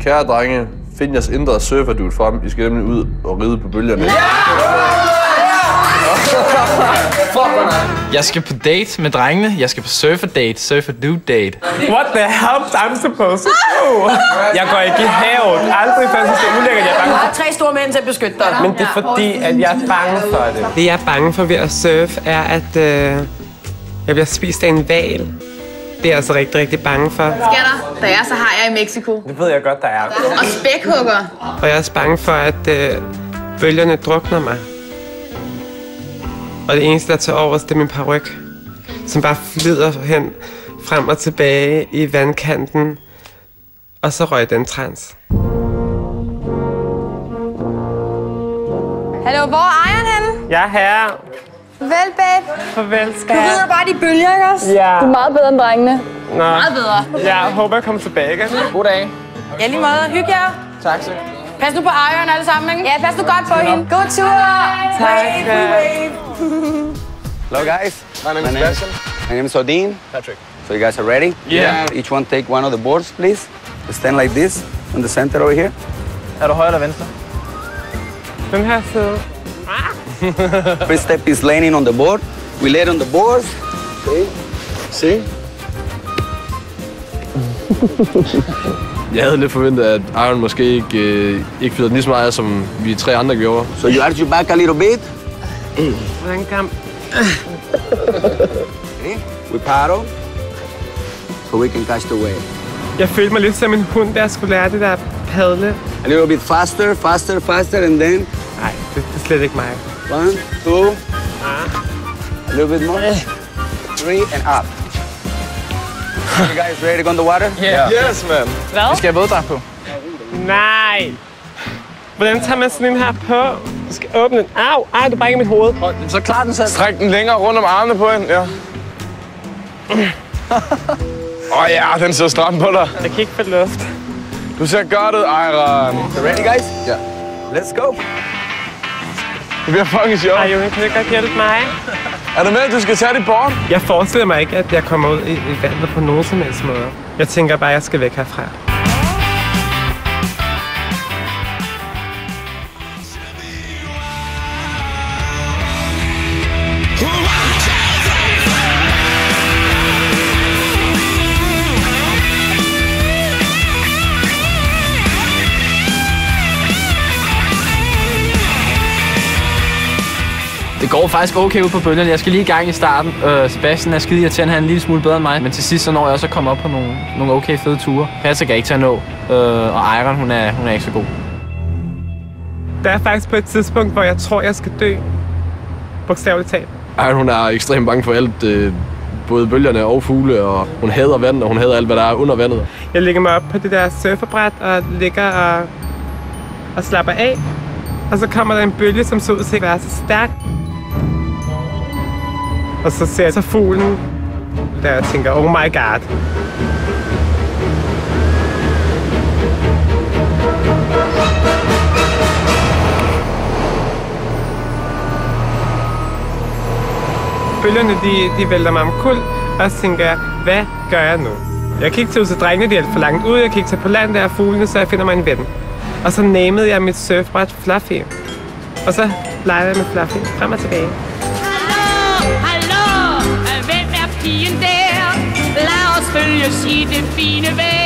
Kære drenge, find jeres indre surferdude frem. I skal nemlig ud og ride på bølgerne. Jeg skal på date med drengene. Jeg skal på surfer-date. Surfer-dude-date. What the hell I'm supposed to do? Jeg går ikke i havet. Aldrig før det er ulækkert. Jeg er bange for 3 store mænd til at beskytte dig. Men det er fordi, at jeg er bange for det. Det, jeg er bange for ved at surfe, er, at jeg bliver spist af en hval. Det er jeg altså rigtig, rigtig bange for. Skatter, da jeg så har jeg i Mexico. Det ved jeg godt, der er. Og spækhugger. Og jeg er også bange for, at bølgerne drukner mig. Og det eneste, der tager over, det er min paryk, som bare flyder hen, frem og tilbage i vandkanten. Og så røg den trans. Hallo, hvor er Ejeren henne? Jeg er her. Farvel, babe. Farvel, Du skat. rider bare de bølger, ikke også? Ja. Du er meget bedre end drengene. Nå. Meget bedre. Jeg håber, jeg kommer tilbage igen. God dag. Ja, lige måde. Hygge jer. Tak, så. Pas nu på Ejeren alle sammen, ikke? Ja, pas nu godt på hende. God tur. Tak, skat. Hello guys, my name is Odin. Patrick. So you guys are ready? Yeah. Each one take one of the boards, please. Stand like this in the center over here. Er du højre eller venstre? Den her side. First step is landing on the board. We land on the boards. Se. Jeg havde lidt forventet, at Iron måske ikke flyder lige så meget, som vi 3 andre gjorde. So you arch your back a little bit. Hvordan kan... Okay. We paddle, so we can catch the wave. Jeg følte mig lidt som en hund, da jeg skulle lære det der padle. A little bit faster, faster, faster, and then... Nej, det er slet ikke mig. 1, 2, a little bit more, 3, and up. You guys ready to go in the water? Yeah. Yes, man. Vi skal have våddragt på. Nej! Hvordan tager man sådan en her på? Du skal åbne den. Au! Ej, du brækker mit hoved. Så klar den selv. Stræk den længere rundt om armene på hende, ja. Ja, den ser stram på dig. Jeg kan ikke få luft. Du ser godt ud, Iron. You ready, guys? Ja. Let's go. Det bliver fucking sjovt. Ej, Johan, kan du godt hjælpe mig? Er du med, at du skal tage dit board? Jeg forestiller mig ikke, at jeg kommer ud i vandet på nogen som helst måde. Jeg tænker bare, at jeg skal væk herfra. Det går faktisk okay ud på bølgerne. Jeg skal lige i gang i starten. Sebastian er skide irriterende, han er en lille smule bedre end mig. Men til sidst så når jeg også at komme op på nogle okay fede ture. Patrick er ikke til at nå, og Iron hun er ikke så god. Der er faktisk på et tidspunkt, hvor jeg tror, jeg skal dø. Bogstaveligt talt. Iron, hun er ekstremt bange for alt. Både bølgerne og fugle, og hun hader vand, og hun hader alt, hvad der er under vandet. Jeg lægger mig op på det der surferbræt og ligger og slapper af. Og så kommer der en bølge, som så ud til at være så stærk. Og så ser jeg så fuglen, der jeg tænker, oh my god. Bølgerne, de vælter mig omkuld, og så tænker jeg, hvad gør jeg nu? Jeg kan ikke tage ud til drengene, de er alt for langt ud. Jeg kan ikke tage på land, der er fuglene, så jeg finder mig en ven. Og så namede jeg mit surfbræt Fluffy. Og så leger jeg med Fluffy frem og tilbage. Hallo, hvem er pigen der? Lad os følges i det fine vejr.